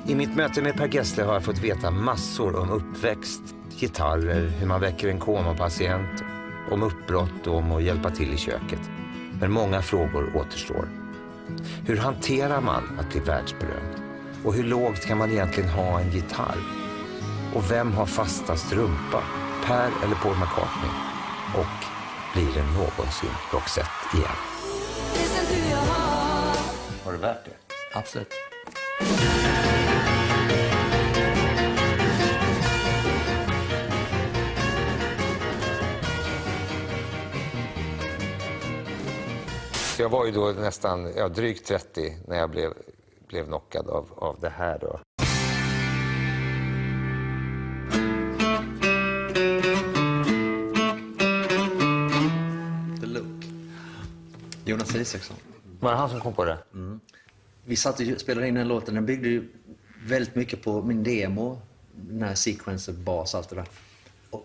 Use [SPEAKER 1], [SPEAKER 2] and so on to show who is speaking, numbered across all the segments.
[SPEAKER 1] I mitt möte med Per Gessle har jag fått veta massor om uppväxt, gitarrer, hur man väcker en komapatient, om uppbrott och om att hjälpa till i köket. Men många frågor återstår. Hur hanterar man att bli världsberömd? Och hur lågt kan man egentligen ha en gitarr? Och vem har fastast rumpa? Per eller Paul McCartney? Och blir det någonsin Roxette igen? Har det värt det?
[SPEAKER 2] Absolut.
[SPEAKER 1] Jag var ju då nästan drygt 30 när jag blev knockad av det här då.
[SPEAKER 2] The Look. Jonas Isaksson.
[SPEAKER 1] Var det han som kom på det?
[SPEAKER 2] Mm. Vi satt och spelade in den låten. Den byggde ju väldigt mycket på min demo. Den här sequencer, bas, allt det där.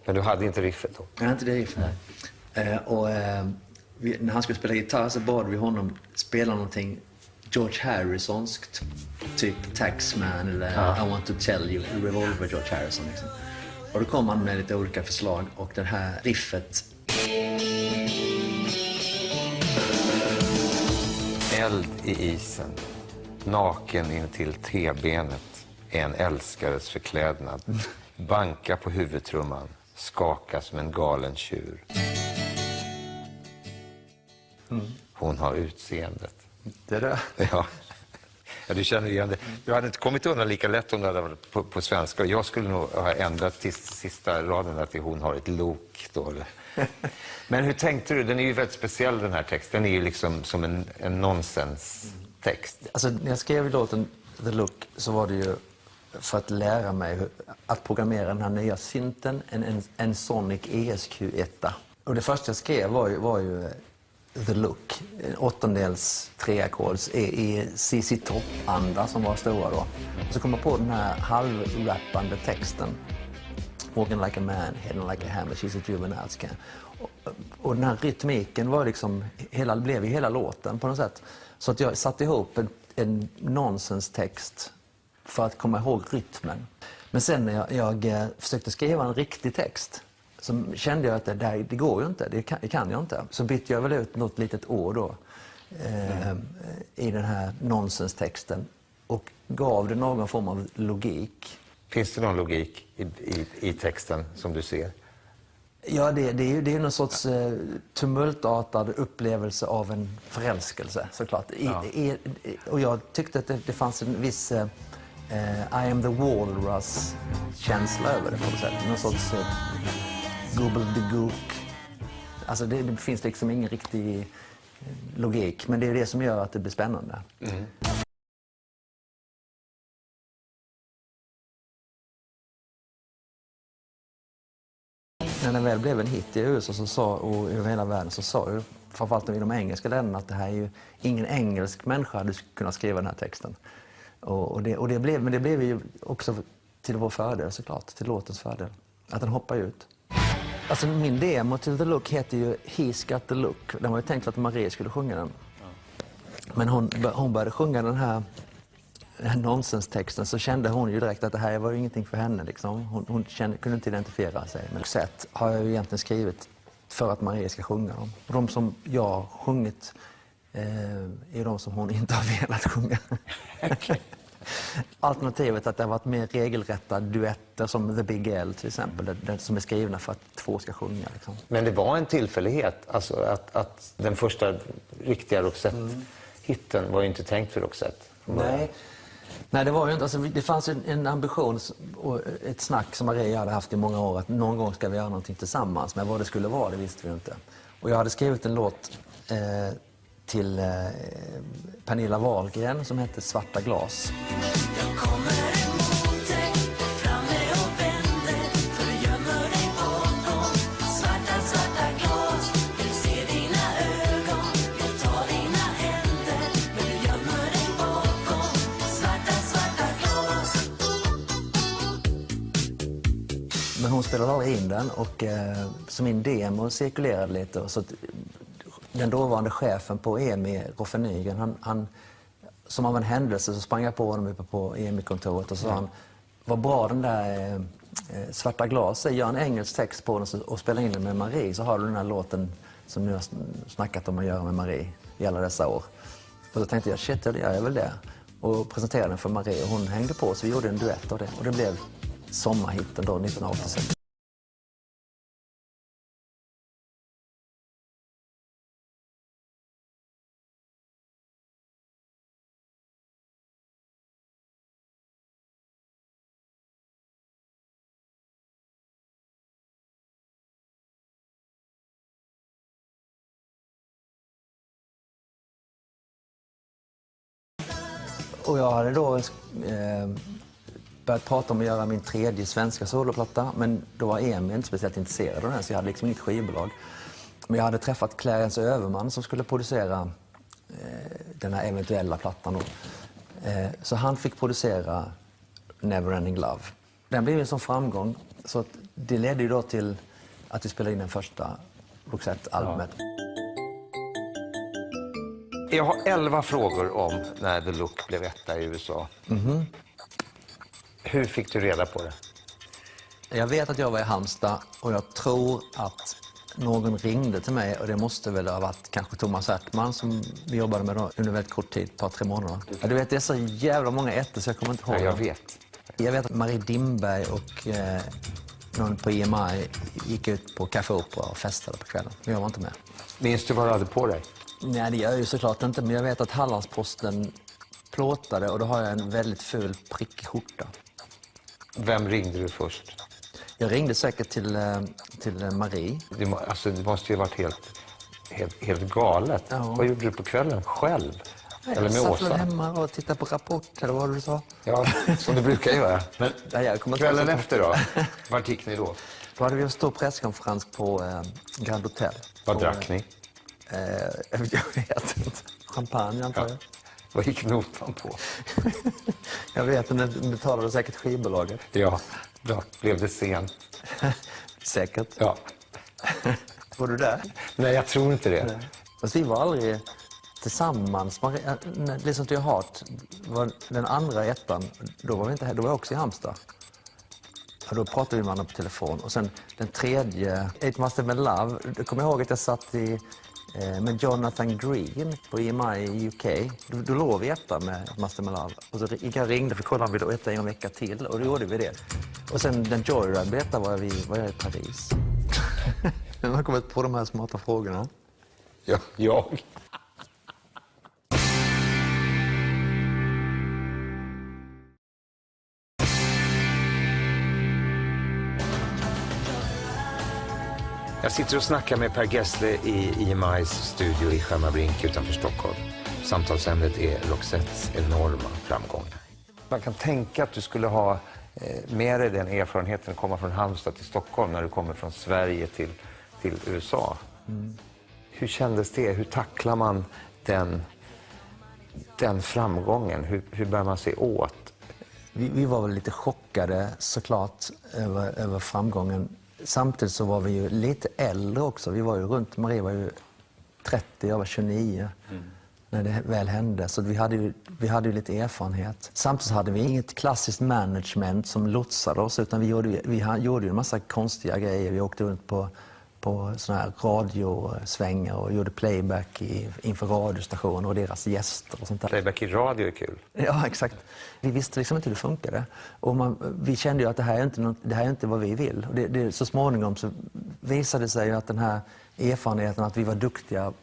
[SPEAKER 1] Men du hade inte riffet då?
[SPEAKER 2] Jag hade inte det riffet, nej. När han skulle spela gitarr så bad vi honom spela någonting George Harrisonskt. Typ Taxman eller I Want To Tell You, Revolver George Harrison liksom. Och då kom han med lite olika förslag och det här riffet.
[SPEAKER 1] Eld i isen, naken in till T-benet är en älskares förklädnad. Banka på huvudtrumman, skaka som en galen tjur. Hon har utseendet.
[SPEAKER 2] Det där.
[SPEAKER 1] Ja. Ja, du känner igen det. Du hade inte kommit undan lika lätt om det hade varit på svenska. Jag skulle nog ha ändrat till sista raden att hon har ett lok då. Men hur tänkte du? Den är ju väldigt speciell, den här texten. Den är ju liksom som en nonsenstext.
[SPEAKER 2] Alltså, när jag skrev låten The Look så var det ju för att lära mig att programmera den här nya synten, en Sonic ESQ1. Och det första jag skrev var ju The Look, 8/8 treackords i CC Top-anda som var stora då. Och så kom jag på den här halvrappande texten. Walking like a man, heading like a hammer, she's a juvenile scan. Och den här rytmiken var liksom, blev hela låten på något sätt. Så att jag satte ihop en nonsenstext för att komma ihåg rytmen. Men sen när jag försökte skriva en riktig text så kände jag att det går ju inte, det kan jag inte. Så bytte jag väl ut något litet ord då i den här nonsenstexten och gav det någon form av logik.
[SPEAKER 1] Finns det någon logik i texten som du ser?
[SPEAKER 2] Ja, det är ju någon sorts tumultartad upplevelse av en förälskelse, såklart. Och jag tyckte att det fanns en viss I am the walrus-känsla över det på något sätt. Någon sorts gobbledygook. Alltså det finns liksom ingen riktig logik, men det är det som gör att det blir spännande. Mm. När den väl blev en hit i USA och över hela världen så sa ju framförallt i de engelska länderna att det här är ju ingen engelsk människa hade kunnat skriva den här texten. Det blev ju också till vår fördel såklart, till låtens fördel. Att den hoppar ut. Alltså min demo till The Look heter ju He's Got The Look. Den var ju tänkt att Marie skulle sjunga den. Men hon började sjunga den här nonsenstexten så kände hon ju direkt att det här var ju ingenting för henne. Liksom. Hon kunde inte identifiera sig. Men Roxette har jag ju egentligen skrivit för att Marie ska sjunga dem. Och de som jag har sjungit är de som hon inte har velat sjunga. Alternativet att det har varit mer regelrätta duetter som The Big L till exempel, som är skrivna för att två ska sjunga. Liksom.
[SPEAKER 1] Men det var en tillfällighet, alltså att den första riktiga Roxette-hitten var ju inte tänkt för Roxette.
[SPEAKER 2] Nej, det var ju inte. Alltså, det fanns en ambition och ett snack som Maria hade haft i många år att någon gång ska vi göra någonting tillsammans. Men vad det skulle vara, det visste vi inte. Och jag hade skrivit en låt till Pernilla Wahlgren som hette Svarta glas. Men hon spelade aldrig in den och så min demo cirkulerade lite. Och så den dåvarande chefen på EMI, Roffe Nygren, han som av en händelse så sprang jag på honom uppe på EMI-kontoret och sa han, vad bra den där Svarta glas är, gör en engelsk text på den och spela in den med Marie, så har du den här låten som nu har snackat om att göra med Marie i alla dessa år. Och då tänkte jag, shit, jag gör väl det. Och presenterade den för Marie och hon hängde på, så vi gjorde en duett av det. Och det blev sommarhitten då 1986. Och jag hade då börjat prata om att göra min 3:e svenska soloplatta, men då var Emil inte speciellt intresserad av den, så jag hade liksom inget skivbolag. Men jag hade träffat Clarence Överman som skulle producera den här eventuella plattan då. Så han fick producera Neverending Love. Den blev en sån framgång, så att det ledde ju då till att vi spelade in den första Roxette-albumet.
[SPEAKER 1] Jag har 11 frågor om när The Look blev etta i USA. Hur fick du reda på det?
[SPEAKER 2] Jag vet att jag var i Halmstad och jag tror att någon ringde till mig, och det måste väl ha varit kanske Thomas Ertman som vi jobbade med då under väldigt kort tid, ett par, 3 månader. Ja, du vet, det är så jävla många ettor så jag kommer inte ihåg.
[SPEAKER 1] Ja, jag vet.
[SPEAKER 2] Jag vet att Marie Dimberg och någon på EMI gick ut på Café Opera och festade på kvällen. Men jag var inte med.
[SPEAKER 1] Minns du vad du hade på dig?
[SPEAKER 2] Nej, det gör jag ju såklart inte, men jag vet att Hallandsposten plåtade och då har jag en väldigt ful prickig skjorta.
[SPEAKER 1] Vem ringde du först?
[SPEAKER 2] Jag ringde säkert till Marie.
[SPEAKER 1] Det måste ju varit helt galet. Ja. Vad gjorde du på kvällen själv?
[SPEAKER 2] Nej,
[SPEAKER 1] eller med Åsa?
[SPEAKER 2] Jag satt väl hemma och tittade på Rapport, eller vad du sa.
[SPEAKER 1] Ja, som du brukar göra. Men kvällen efter då? Var gick ni då?
[SPEAKER 2] Då hade vi en stor presskonferens på Grand Hotel.
[SPEAKER 1] Vad drack ni?
[SPEAKER 2] Jag vet inte. Champagne, antar jag. Ja.
[SPEAKER 1] Vad gick notan på?
[SPEAKER 2] Jag vet inte, det betalade säkert skivbolaget.
[SPEAKER 1] Ja, då blev det sent.
[SPEAKER 2] Säkert.
[SPEAKER 1] Ja.
[SPEAKER 2] Var du där?
[SPEAKER 1] Nej, jag tror inte det.
[SPEAKER 2] Fast vi var aldrig tillsammans. Listen to your heart var den andra ettan. Då var vi inte här, då var jag också i Halmstad. Och då pratade vi med varandra på telefon. Och sen den 3:e, It Must Have Been Love. Jag kommer ihåg att jag satt med Jonathan Green på EMI i UK. Då låg vi etta med It Must Have Been Love. Och så gick jag ringde för att kolla om vi då etta en vecka till. Och då gjorde vi det. Och sen den Joyride-beta var jag i Paris. Jag har kommit på de här smarta frågorna.
[SPEAKER 1] Ja, jag. Jag sitter och snackar med Per Gessle i EMIs studio i Skärmarbrink utanför Stockholm. Samtalsämnet är Roxettes enorma framgångar. Man kan tänka att du skulle ha med dig den erfarenheten att komma från Halmstad till Stockholm när du kommer från Sverige till USA. Hur kändes det? Hur tacklar man den framgången? Hur bär man sig åt?
[SPEAKER 2] Vi var väl lite chockade såklart över framgången. Samtidigt så var vi ju lite äldre också. Vi var ju Marie var ju 30, jag var 29 när det väl hände. Så vi hade ju lite erfarenhet. Samtidigt så hade vi inget klassiskt management som lotsade oss, utan vi gjorde ju en massa konstiga grejer. Vi åkte runt på såna här radiosvängar och gjorde playback inför radiostationer och deras gäster och sånt där.
[SPEAKER 1] Playback i radio är kul.
[SPEAKER 2] Ja, exakt. Vi visste liksom inte hur det funkade. Och vi kände ju att det här är inte vad vi vill. Och så småningom så visade det sig ju att den här erfarenheten att vi var duktiga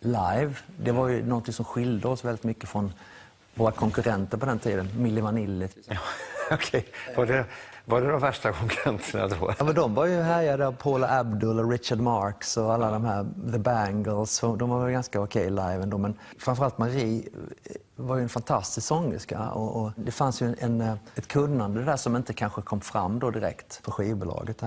[SPEAKER 2] live, det var ju något som skilde oss väldigt mycket från våra konkurrenter på den tiden. Milli Vanilli.
[SPEAKER 1] Ja, okej. Var det de värsta konkurrenterna då?
[SPEAKER 2] Ja, men de var ju härjade av Paula Abdul och Richard Marx och alla de här The Bangles. De var väl ganska okej live ändå. Men framförallt Marie var ju en fantastisk sångerska. Och det fanns ju ett kunnande där som inte kanske kom fram då direkt på skivbolaget.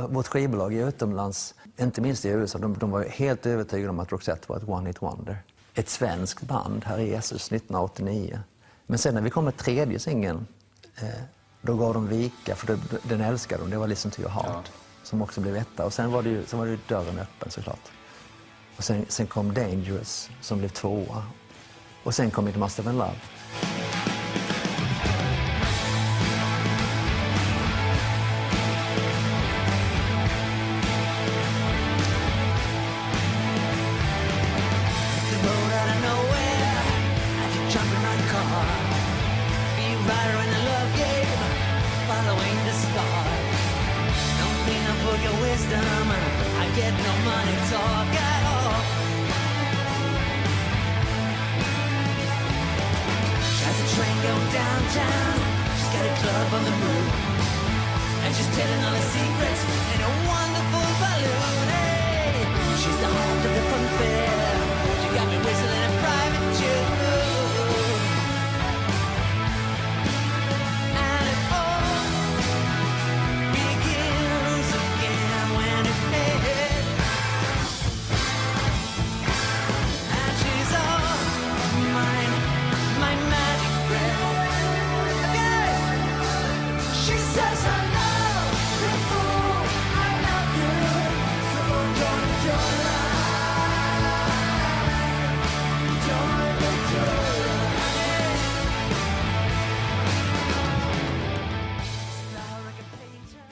[SPEAKER 2] Vårt skivbolag i utomlands, inte minst i USA, de var helt övertygade om att Roxette var ett one-hit wonder. Ett svenskt band, Herre Jesus, 1989. Men sen när vi kom med 3:e singeln, då gav de vika, för den älskade de. Det var Listen to your heart, som också blev etta. Och sen var det ju dörren öppen såklart. Och sen kom Dangerous som blev 2:a. Och sen kom It Must Have Been Love.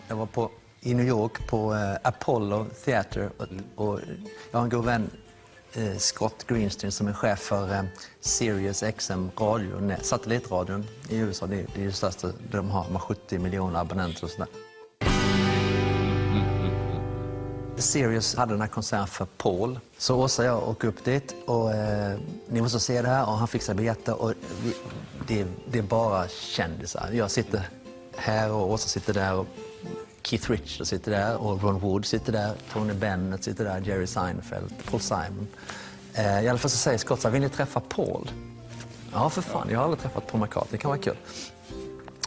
[SPEAKER 2] Jag var i New York på Apollo Theater och jag har en god vän, Scott Greenstein, som är chef för Sirius XM radio, satellitradion i USA. Det är det största, de har 70 miljoner abonnenter och sådär. Sirius hade den här konserten för Paul. Så Åsa och jag åker upp dit och ni måste se det här, och han fixar biljetter och det är bara kändisar. Jag sitter här och Åsa sitter där och Keith Richards sitter där och Ron Wood sitter där, Tony Bennett sitter där, Jerry Seinfeld, Paul Simon. I alla fall så säger Scott så här: vill ni träffa Paul? Ja, för fan, jag har aldrig träffat Paul McCartney, det kan vara kul.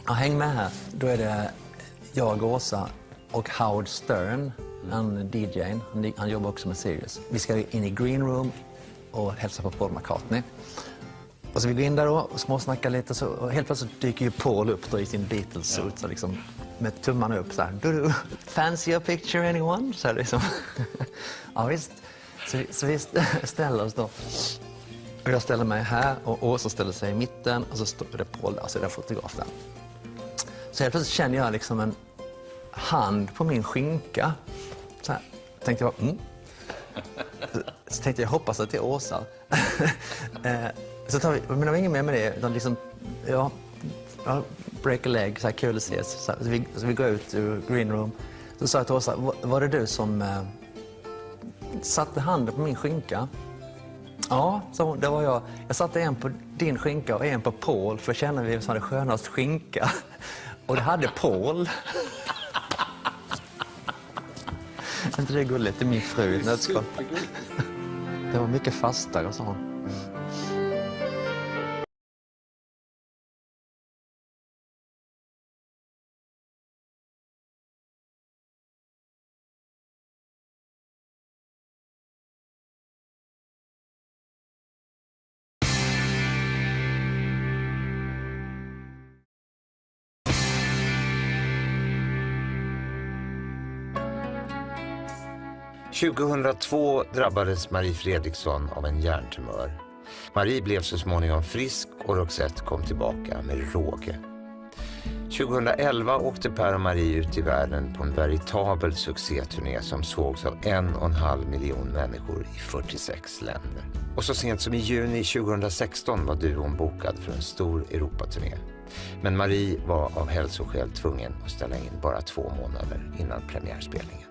[SPEAKER 2] Ja, häng med här. Då är det jag, Åsa och Howard Stern, han DJ:n, han jobbar också med Sirius. Vi ska in i green room och hälsa på Paul McCartney. Och så vi går in där då och småsnackar lite, så och helt plötsligt dyker ju Paul upp då i sin Beatles-suit, så liksom med tummarna upp så här. Du, fancy a picture anyone? Så här liksom. Ja visst. Så vi ställer oss då. Och jag ställer mig här och Åsa ställer sig i mitten och så står det Paul där, så är det en fotograf där. Så helt plötsligt känner jag liksom en hand på min skinka. Så här tänkte jag, Så tänkte jag, hoppas att det är Åsa. Så tar vi, men det var ingen mer med det. De liksom, ja, break a leg, så här kul att ses. Så vi går ut ur green room. Så sa jag till Åsa, var det du som satte handen på min skinka? Ja, så det var jag. Jag satte en på din skinka och en på Paul, för jag kände vi som hade skönast skinka. Och det hade Paul. Inte det är gulligt, det är min fru i nötskal. Det var mycket fastare och så.
[SPEAKER 1] År 2002 drabbades Marie Fredriksson av en hjärntumör. Marie blev så småningom frisk och Roxette kom tillbaka med råge. 2011 åkte Per och Marie ut i världen på en veritabel succéturné som sågs av 1,5 miljon människor i 46 länder. Och så sent som i juni 2016 var duon bokad för en stor Europaturné. Men Marie var av hälsoskäl tvungen att ställa in bara 2 månader innan premiärspelningen.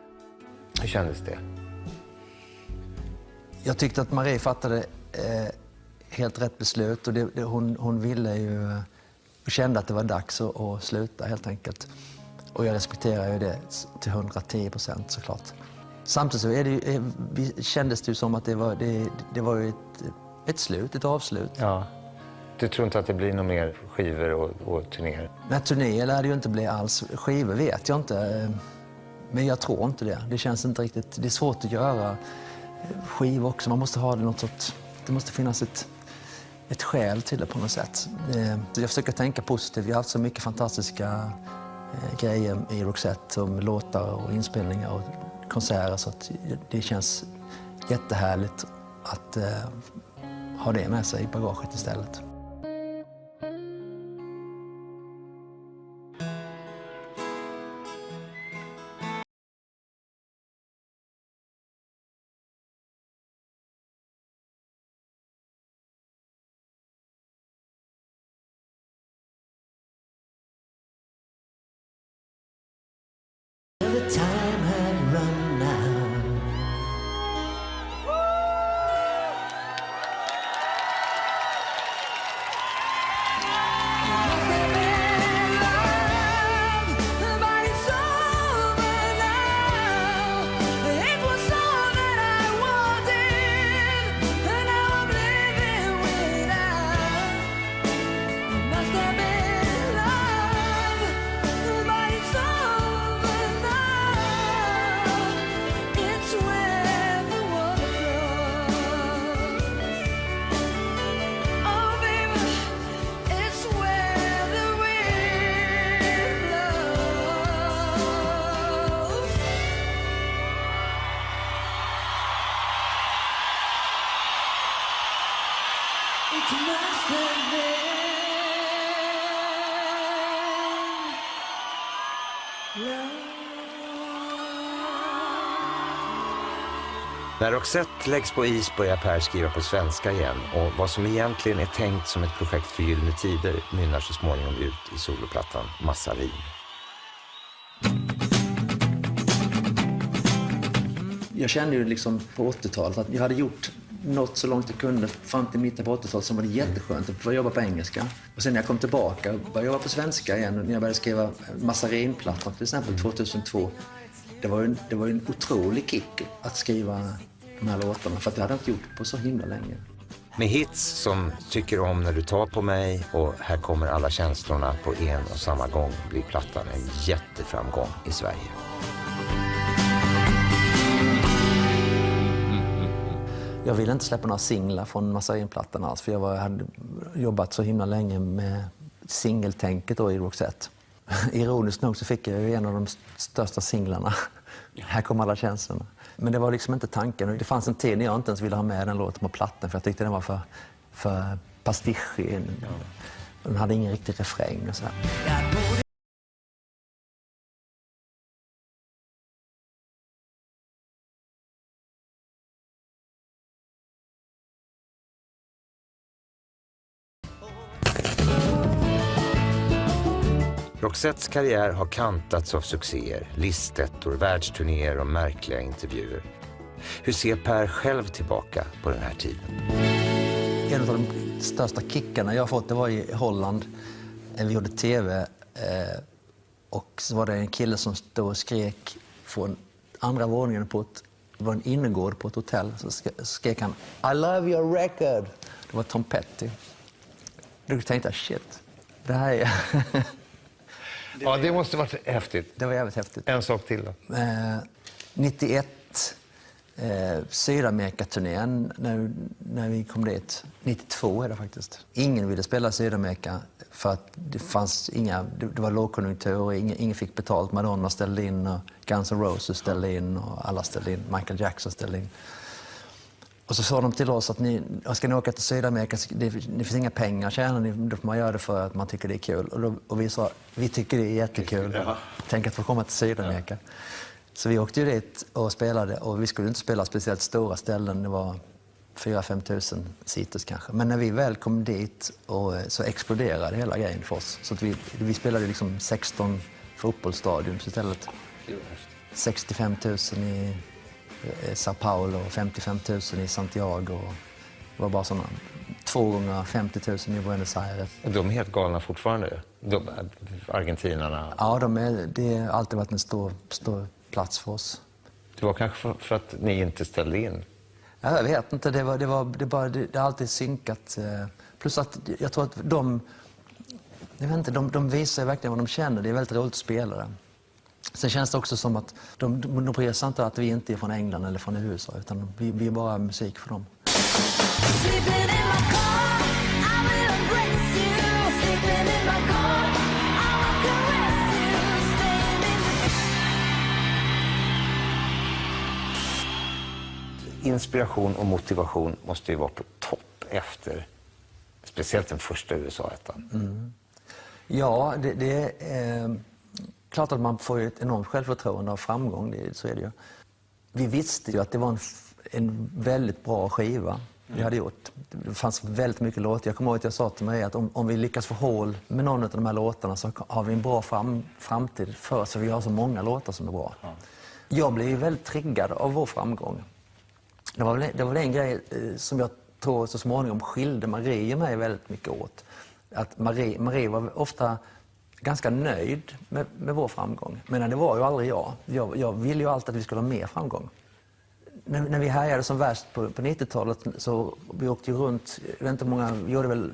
[SPEAKER 1] Hur kändes det?
[SPEAKER 2] Jag tyckte att Marie fattade helt rätt beslut, och hon ville ju och kände att det var dags att sluta helt enkelt. Och jag respekterar ju det till 110% såklart. Samtidigt så kändes det ju som att det var ju ett slut, ett avslut.
[SPEAKER 1] Ja. Du tror inte att det blir några mer skivor och turnéer?
[SPEAKER 2] Nej, turnéer lär det ju inte bli alls. Skivor vet jag inte. Men jag tror inte det. Det känns inte riktigt. Det är svårt att göra skivor också. Man måste ha det något sorts. Det måste finnas ett skäl till det på något sätt. Jag försöker tänka positivt. Jag har haft så mycket fantastiska grejer i Roxette, som låtar och inspelningar och konserter, så att det känns jättehärligt att ha det med sig i bagaget istället.
[SPEAKER 3] The time had run out. It must have been love.
[SPEAKER 1] När Roxette läggs på is börjar Per skriva på svenska igen, och vad som egentligen är tänkt som ett projekt för Gyllene Tider mynnar så småningom ut i soloplattan Massarin.
[SPEAKER 2] Jag kände ju liksom på 80-talet att jag hade gjort något så långt jag kunde fram till mitten på 80-talet som var det jätteskönt att börja jobba på engelska. Och sen när jag kom tillbaka och började jobba på svenska igen, när jag började skriva Massarin-plattan till exempel 2002. Det var ju en otrolig kick att skriva de här låtarna, för att jag hade inte gjort på så himla länge.
[SPEAKER 1] Med hits som Tycker om när du tar på mig och Här kommer alla känslorna på en och samma gång blir plattan en jätteframgång i Sverige.
[SPEAKER 2] Jag ville inte släppa några singlar från Massarin-plattan alls, för jag hade jobbat så himla länge med singeltänket då i Roxette. Ironiskt nog så fick jag ju en av de största singlarna. Här kom alla känslorna. Men det var liksom inte tanken. Det fanns en tid när jag inte ens ville ha med den låten på plattan, för jag tyckte den var för pastischig. Den hade ingen riktig refräng och sådär.
[SPEAKER 1] Roxettes karriär har kantats av succéer, listettor, världsturnéer och märkliga intervjuer. Hur ser Per själv tillbaka på den här tiden?
[SPEAKER 2] En av de största kickarna jag har fått, det var i Holland. Vi gjorde tv och så var det en kille som stod och skrek från andra våningen det var en innergård på ett hotell. Så skrek han I love your record. Det var Tom Petty. Då tänkte jag shit, det här är...
[SPEAKER 1] Ja, det måste varit häftigt.
[SPEAKER 2] Det var jävligt häftigt.
[SPEAKER 1] En sak till då.
[SPEAKER 2] 91, Sydamerika-turnén, när vi kom dit. 92 är det faktiskt. Ingen ville spela Sydamerika för att det fanns det var lågkonjunktur och ingen fick betalt. Madonna ställde in och Guns N' Roses ställde in och alla ställde in. Michael Jackson ställde in. Och så sa de till oss att ska ni åka till Sydamerika, det finns inga pengar tjänar, då får man göra det för att man tycker det är kul. Och vi sa, vi tycker det är jättekul. Ja. Tänk att få komma till Sydamerika. Ja. Så vi åkte ju dit och spelade, och vi skulle inte spela speciellt stora ställen, det var 4-5 tusen sites kanske. Men när vi väl kom dit så exploderade hela grejen för oss. Så att vi spelade liksom 16 fotbollsstadion istället. 65 000 i Sao Paulo och 55 000 i Santiago. Det var bara sådana 2 gånger 50 000 i Buenos Aires.
[SPEAKER 1] De är helt galna fortfarande, argentinarna?
[SPEAKER 2] Ja, det har alltid varit en stor plats för oss. Det
[SPEAKER 1] var kanske för att ni inte ställde in?
[SPEAKER 2] Ja, jag vet inte, det har alltid synkat. Plus att jag tror att de visar verkligen vad de känner. Det är väldigt roligt att spela det. Sen känns det också som att de bryr sig inte att vi inte är från England eller från USA, utan vi är bara musik för dem.
[SPEAKER 1] Inspiration och motivation måste ju vara på topp efter, speciellt den första USA-ettan?
[SPEAKER 2] Ja, det är klart att man får ju ett enormt självförtroende av framgång, så är det ju. Vi visste ju att det var en väldigt bra skiva vi hade gjort. Det fanns väldigt mycket låtar. Jag kommer ihåg att jag sa till mig att om vi lyckas få hål med någon av de här låtarna så har vi en bra framtid för oss, för vi har så många låtar som är bra. Jag blev ju väldigt triggad av vår framgång. Det var väl en grej som jag tror så småningom skilde Marie och mig väldigt mycket åt. Att Marie var ofta ganska nöjd med vår framgång. Men det var ju aldrig jag. Jag ville ju alltid att vi skulle ha mer framgång. När vi härjade som värst på 90-talet så vi åkte ju runt, jag vet inte hur många, vi gjorde väl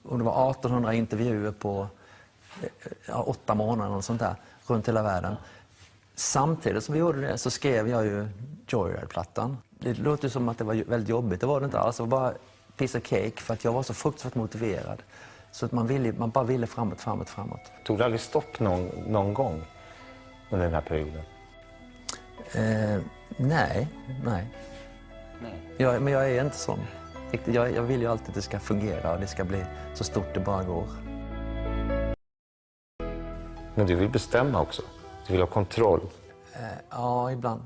[SPEAKER 2] om det var 1800 intervjuer på 8 månader och sånt där, runt hela världen. Samtidigt som vi gjorde det så skrev jag ju Joyride-plattan. Det låter som att det var väldigt jobbigt, det var det inte alls. Det var bara piece of cake för att jag var så fruktansvärt motiverad. Så att man bara ville framåt.
[SPEAKER 1] Tog det aldrig stopp någon gång under den här perioden?
[SPEAKER 2] Nej. Men jag är inte sån. Jag vill ju alltid att det ska fungera och det ska bli så stort det bara går.
[SPEAKER 1] Men du vill bestämma också? Du vill ha kontroll?
[SPEAKER 2] Ja, ibland.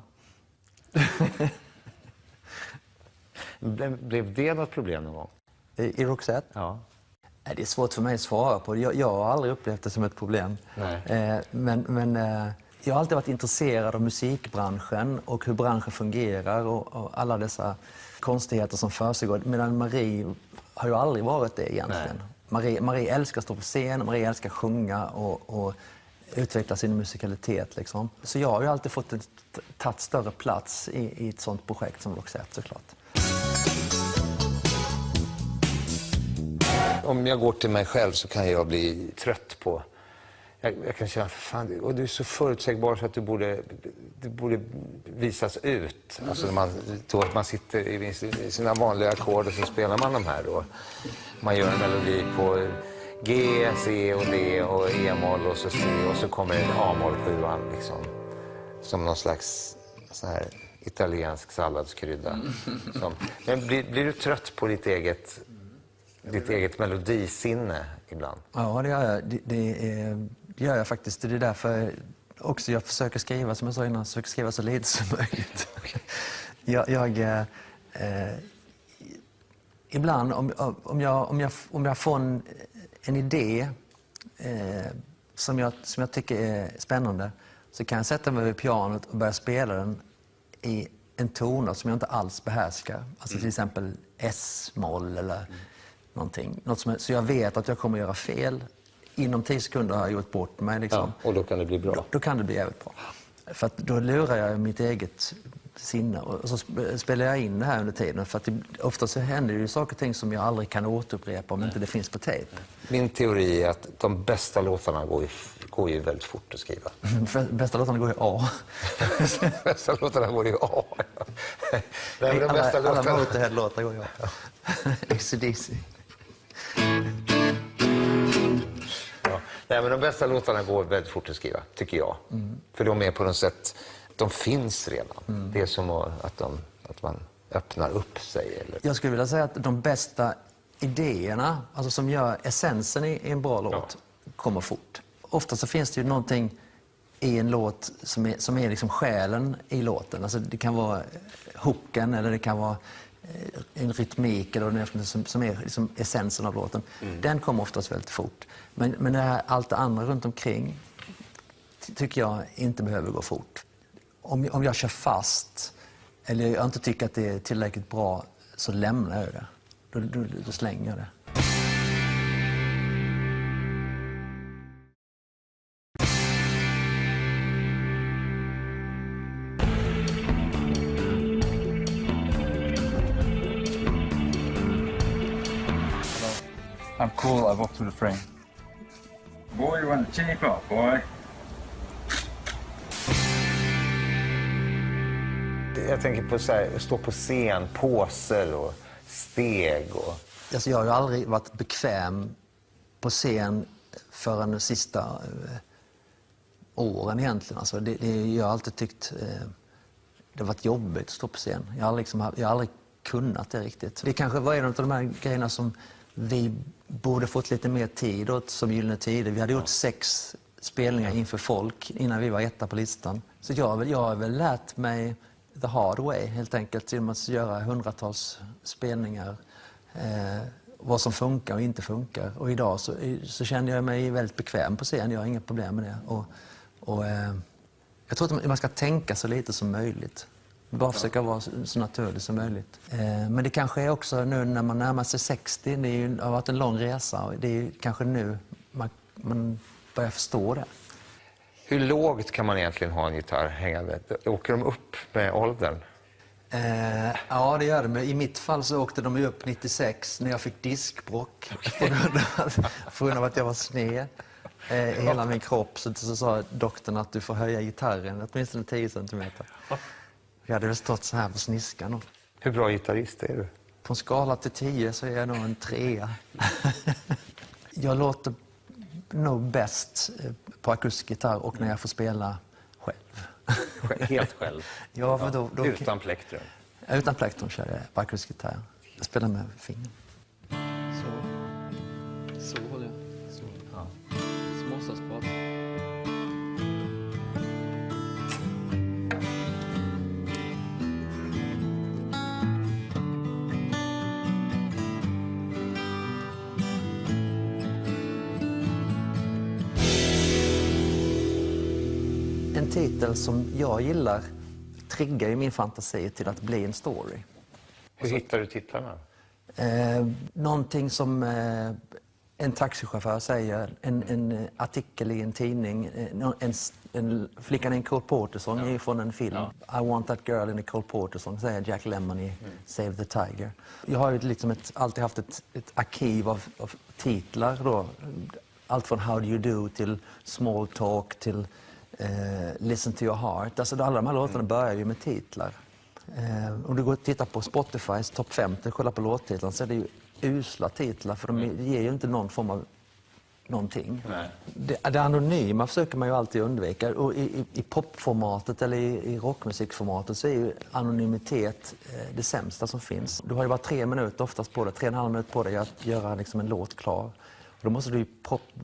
[SPEAKER 1] Blev det något problem någon gång?
[SPEAKER 2] I Roxette?
[SPEAKER 1] Ja.
[SPEAKER 2] Det är svårt för mig att svara på. Jag har aldrig upplevt det som ett problem. Men jag har alltid varit intresserad av musikbranschen och hur branschen fungerar och alla dessa konstigheter som försiggår. Medan Marie har ju aldrig varit det egentligen. Marie älskar att stå på scen, Marie älskar att sjunga och utveckla sin musikalitet. Liksom. Så jag har ju alltid fått tagit större plats i ett sånt projekt som Roxette såklart.
[SPEAKER 1] Om jag går till mig själv så kan jag bli trött på... Jag kan känna, fan, och du är så förutsägbar så att du borde visas ut. Alltså att man sitter i sina vanliga ackord och så spelar man de här då. Man gör en melodi på G, C och D och E-moll och så C och så kommer en A-moll-sjuan liksom. Som någon slags så här italiensk salladskrydda. Men blir du trött på ditt eget melodisinne ibland?
[SPEAKER 2] Ja, det gör jag. Det gör jag faktiskt. Det är därför också jag försöker skriva, som jag sa innan, försöker skriva så lite som möjligt. Ibland om jag får en idé som jag tycker är spännande så kan jag sätta mig vid pianot och börja spela den i en tonart som jag inte alls behärskar. Alltså till exempel S-moll eller någonting. Så jag vet att jag kommer att göra fel. Inom 10 sekunder har jag gjort bort mig. Liksom.
[SPEAKER 1] Ja, och då kan det bli bra.
[SPEAKER 2] Då kan det bli jävligt bra. För att då lurar jag mitt eget sinne och så spelar jag in det här under tiden. För att ofta så händer det ju saker och ting som jag aldrig kan återupprepa om inte det finns på tejp.
[SPEAKER 1] Min teori är att de bästa låtarna går ju väldigt fort att skriva.
[SPEAKER 2] Bästa låtarna går i A.
[SPEAKER 1] Bästa låtarna går i A.
[SPEAKER 2] Alla Motorhead-låtar går i A. AC/DC.
[SPEAKER 1] Nej, men de bästa låtarna går väldigt fort att skriva, tycker jag. För de är på något sätt, de finns redan. Det är som att man öppnar upp sig. Eller?
[SPEAKER 2] Jag skulle vilja säga att de bästa idéerna, alltså som gör essensen i en bra låt, kommer fort. Ofta så finns det ju någonting i en låt som är liksom själen i låten. Alltså det kan vara hooken eller det kan vara en rytmik eller något som är liksom essensen av låten. Den kommer oftast väldigt fort. Men det här, allt det andra runt omkring tycker jag inte behöver gå fort. Om jag kör fast eller jag inte tycker att det är tillräckligt bra så lämnar jag det. Då slänger jag det.
[SPEAKER 4] I'm cool, I walked through the frame. Boy, you want to cheap up, boy.
[SPEAKER 1] Jag tänker på så här, stå på scen, påser och steg.
[SPEAKER 2] Alltså jag har ju aldrig varit bekväm på scen förrän de sista åren egentligen. Alltså jag har alltid tyckt det har varit jobbigt att stå på scen. Jag har aldrig kunnat det riktigt. Det kanske var en av de här grejerna som vi borde fått lite mer tid åt som Gyllene Tider. Vi hade gjort 6 spelningar inför folk innan vi var etta på listan. Så jag har väl lärt mig the hard way helt enkelt, genom att göra hundratals spelningar. Vad som funkar och inte funkar. Och idag så känner jag mig väldigt bekväm på scen. Jag har inga problem med det. Jag tror att man ska tänka så lite som möjligt. Bara försöka vara så naturligt som möjligt. Men det kanske är också nu när man närmar sig 60. Det har varit en lång resa. Och det är kanske nu man börjar förstå det.
[SPEAKER 1] Hur lågt kan man egentligen ha en gitarr hängande? Åker de upp med åldern?
[SPEAKER 2] Ja, det gör det. Men i mitt fall så åkte de ju upp 96 när jag fick diskbråck. På grund av att jag var sned i hela min kropp. Så sa doktorn att du får höja gitarren åtminstone 10 centimeter. Jag hade väl stått så här på sniskan.
[SPEAKER 1] Hur bra gitarrist är du?
[SPEAKER 2] På en skala till 10 så är jag nog en 3. Jag låter nog bäst på akustisk gitarr och när jag får spela själv.
[SPEAKER 1] Helt själv?
[SPEAKER 2] Ja, för då
[SPEAKER 1] utan plektrum?
[SPEAKER 2] Utan plektrum kör jag på akustisk gitarr. Jag spelar med fingret. Så håller jag. Så. Ja. Småstadsbad. En titel som jag gillar triggar ju min fantasi till att bli en story.
[SPEAKER 1] Hur hittar du titlarna?
[SPEAKER 2] Någonting som en taxichaufför säger, en artikel i en tidning, Flickan i en Cole Porter-sång är från en film. I want that girl in a Cole Porter-sång, säger Jack Lemmon i Save the Tiger. Jag har ju liksom alltid haft ett arkiv av titlar då. Allt från How Do You Do till Small Talk till Listen to Your Heart. Alltså alla de här låtarna börjar ju med titlar. Om du går och tittar på Spotifys topp 50 och kollar på låttitlarna så är det ju usla titlar för de ger ju inte någon form av någonting. Det anonyma försöker man ju alltid undvika. Och i popformatet eller i rockmusikformatet så är ju anonymitet det sämsta som finns. Du har ju bara 3 minuter oftast på dig, 3,5 minuter på dig att göra liksom en låt klar. Och då måste du ju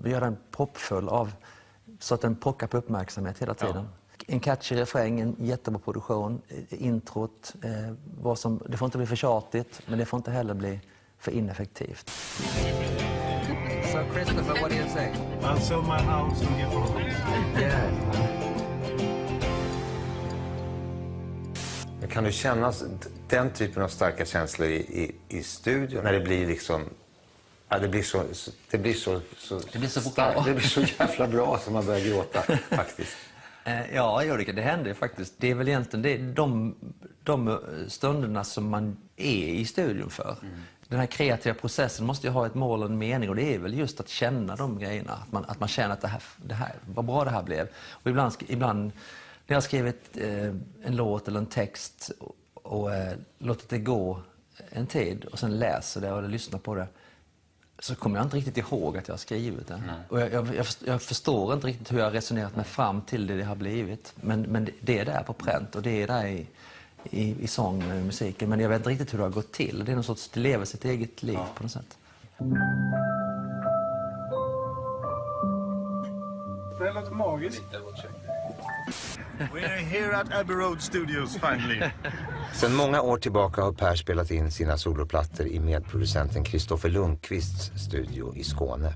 [SPEAKER 2] göra en proppfull av så att den pockar på uppmärksamhet hela tiden. Ja. En catchy refräng, en jättebra produktion, introt, det får inte bli för tjatigt, men det får inte heller bli för ineffektivt. So Christopher, what do you say?
[SPEAKER 5] I'll sell my house and get home.
[SPEAKER 2] Yeah.
[SPEAKER 1] Kan du känna den typen av starka känslor i studion när det blir liksom... Ja, det blir så
[SPEAKER 2] bra.
[SPEAKER 1] Det blir så jävla bra som man börjar gråta faktiskt.
[SPEAKER 2] Ja, det händer faktiskt. Det är väl egentligen de stunderna som man är i studion för. Den här kreativa processen måste ju ha ett mål och en mening, och det är väl just att känna de grejerna. Att man känner att det här vad bra det här blev. Och ibland när jag har skrivit en låt eller en text och låtit det gå en tid och sen läser det eller lyssnar på det, så kommer jag inte riktigt ihåg att jag har skrivit det. Och jag förstår inte riktigt hur jag har resonerat mig fram till det har blivit. Men det är där på pränt och det är där i sång och musiken. Men jag vet inte riktigt hur det har gått till. Det är någon sorts, det lever sitt eget liv på något sätt.
[SPEAKER 5] Det låter magiskt. We're here at Abbey Road Studios finally.
[SPEAKER 1] Sedan många år tillbaka har Per spelat in sina soloplattor i medproducenten Kristoffer Lundqvists studio i Skåne.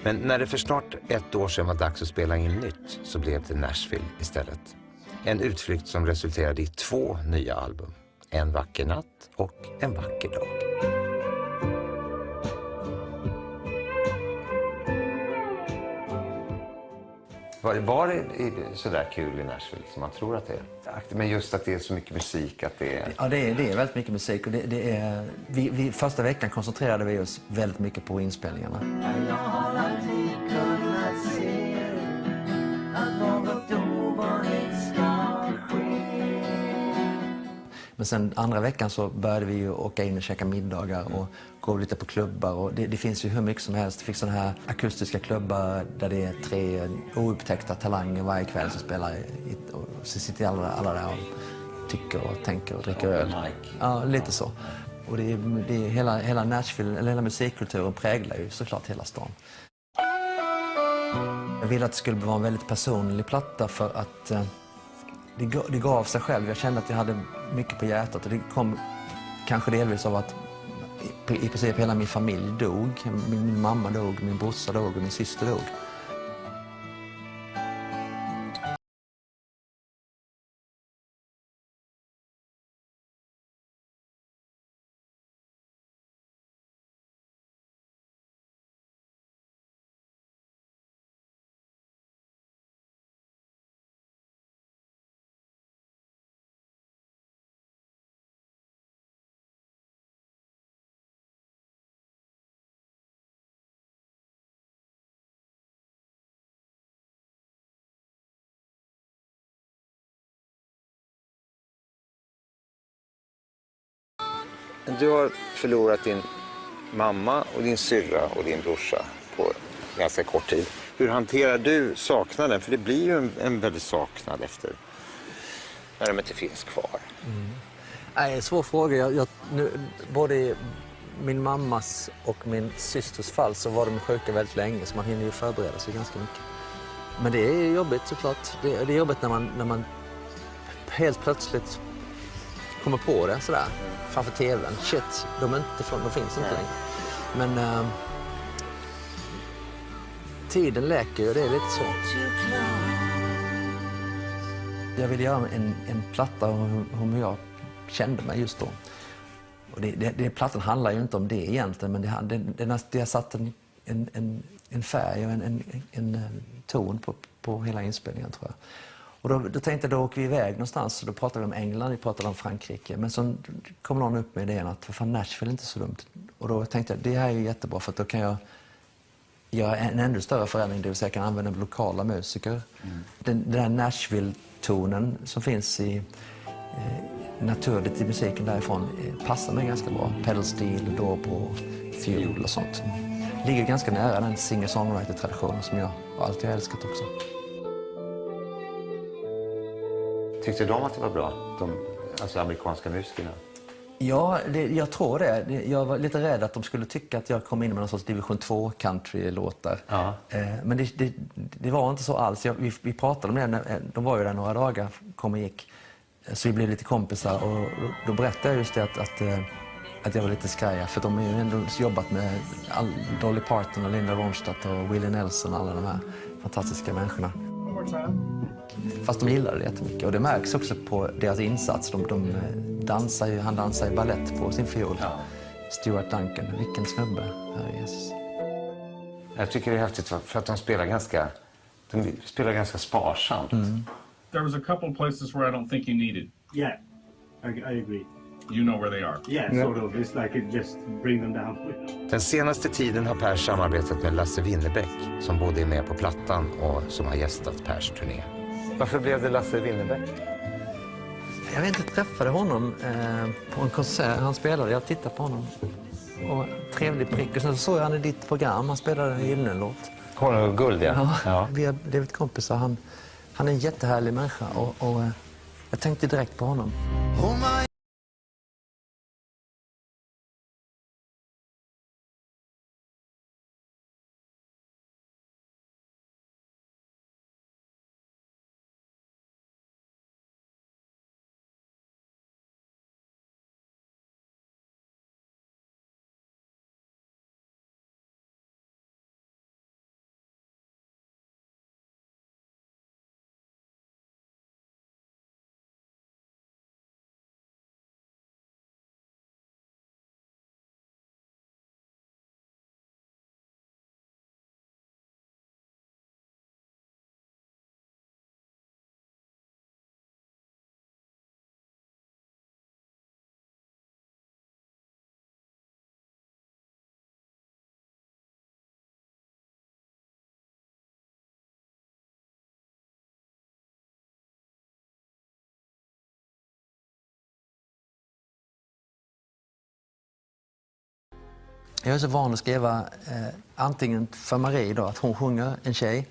[SPEAKER 1] Men när det för snart 1 år sedan var dags att spela in nytt så blev det Nashville istället. En utflykt som resulterade i 2 nya album. En vacker natt och en vacker dag. Var det sådär kul i Nashville som man tror att det är? Men just att det är så mycket musik att det är...
[SPEAKER 2] Ja, det är väldigt mycket musik. Och första veckan koncentrerade vi oss väldigt mycket på inspelningarna.
[SPEAKER 3] Jag har alltid kunnat se att något ovanligt ska ske.
[SPEAKER 2] Men sen andra veckan så började vi ju åka in och käka middagar och gå lite på klubbar. Och det finns ju hur mycket som helst. Det finns sådana här akustiska klubbar där det är 3 oupptäckta talanger varje kväll som spelar. Och så sitter alla där och tycker och tänker och dricker öl. Ja, lite så. Och det är hela Nashville, eller hela musikkulturen präglar ju såklart hela stan. Jag ville att det skulle vara en väldigt personlig platta för att det gav sig själv. Jag kände att jag hade mycket på hjärtat och det kom kanske delvis av att i princip hela min familj dog. Min mamma dog, min brorsa dog och min syster dog.
[SPEAKER 1] Du har förlorat din mamma och din syrra och din brorsa på ganska kort tid. Hur hanterar du saknaden? För det blir ju en väldigt saknad efter när de inte finns kvar.
[SPEAKER 2] Nej, svår fråga. Både i min mammas och min systers fall så var de sjuka väldigt länge så man hinner ju förbereda sig ganska mycket. Men det är jobbigt såklart. Det är jobbigt när man helt plötsligt kommer på det sådär framför tvn. Shit, de finns inte längre. Men tiden läker ju, det är lite så. Jag ville göra en platta om hur jag kände mig just då. Och plattan handlar ju inte om det egentligen, men det har satt en färg och en ton på hela inspelningen tror jag. Och då tänkte jag, då åker vi iväg någonstans. Så då pratade vi om England, vi pratade om Frankrike. Men så kom någon upp med idén att fan, Nashville är inte så dumt. Och då tänkte jag, det här är ju jättebra för att då kan jag göra en ännu större förändring. Det vill säga jag kan använda lokala musiker. Den där Nashville-tonen som finns naturligt i musiken därifrån passar mig ganska bra. Pedal steel, dobro, fiol och sånt. Ligger ganska nära den singer-songwriter-traditionen som jag alltid har älskat också.
[SPEAKER 1] Tyckte de att det var bra? Alltså amerikanska musikerna?
[SPEAKER 2] Ja, jag tror det. Jag var lite rädd att de skulle tycka att jag kom in med någon sorts division 2 country-låtar. Ja. Men det var inte så alls. Vi pratade om det. De var ju där några dagar, kom och gick. Så vi blev lite kompisar och då berättade jag just det att jag var lite skraj. För de har ju ändå jobbat med Dolly Parton och Linda Ronstadt och Willie Nelson och alla de här fantastiska människorna. Fast de gillar det jättemycket och det märks också på deras insats. Han dansar ju ballett på sin fiol. Ja. Stuart Duncan, vilken snubbe. Jesus.
[SPEAKER 1] Jag tycker det är häftigt för att de spelar ganska sparsamt.
[SPEAKER 5] There was a couple places where I don't think you needed.
[SPEAKER 6] Yeah, I agree.
[SPEAKER 5] You know where they are.
[SPEAKER 6] Yeah, sort of. It's like it just bring them down.
[SPEAKER 1] Den senaste tiden har Per samarbetat med Lasse Winnerbäck som både är med på plattan och som har gästat Pers turné. Varför blev det Lasse Winnerbäck?
[SPEAKER 2] Jag vet inte, träffade honom på en konsert. Han spelade, jag tittade på honom. Och trevlig prick. Och sen såg jag han i ditt program. Han spelade en Gyllene-låt.
[SPEAKER 1] Honor och guld, ja.
[SPEAKER 2] Vi har blivit kompisar. Han är en jättehärlig människa och jag tänkte direkt på honom. Jag är så van att skriva antingen för Marie då, att hon sjunger en tjej,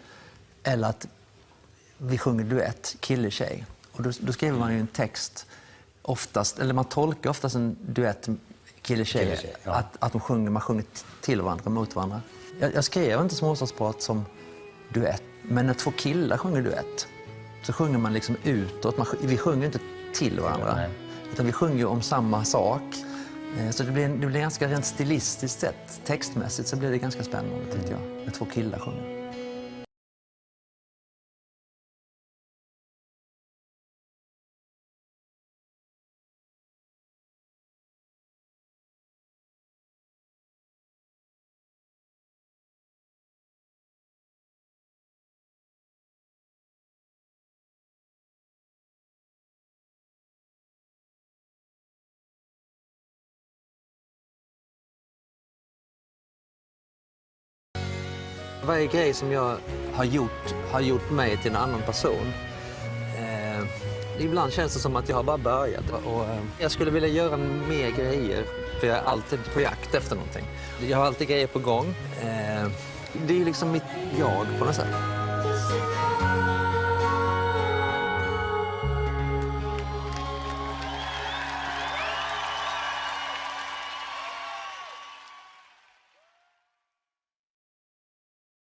[SPEAKER 2] eller att vi sjunger duett, kille-tjej. Och då skriver man ju en text oftast, eller man tolkar oftast en duett kille-tjej,
[SPEAKER 1] Kille-tjej, ja.
[SPEAKER 2] att man sjunger till varandra, mot varandra. Jag skrev inte småstadsprat som duett, men när två killar sjunger duett så sjunger man liksom utåt. Vi sjunger inte till varandra, utan vi sjunger om samma sak. Så det blir ganska rent stilistiskt sett, textmässigt så blir det ganska spännande tyckte jag, när två killar sjunger. Varje grej som jag har gjort mig till en annan person. Ibland känns det som att jag har bara börjat. Jag skulle vilja göra mer grejer, för jag är alltid på jakt efter någonting. Jag har alltid grejer på gång. Det är liksom mitt jag på något sätt.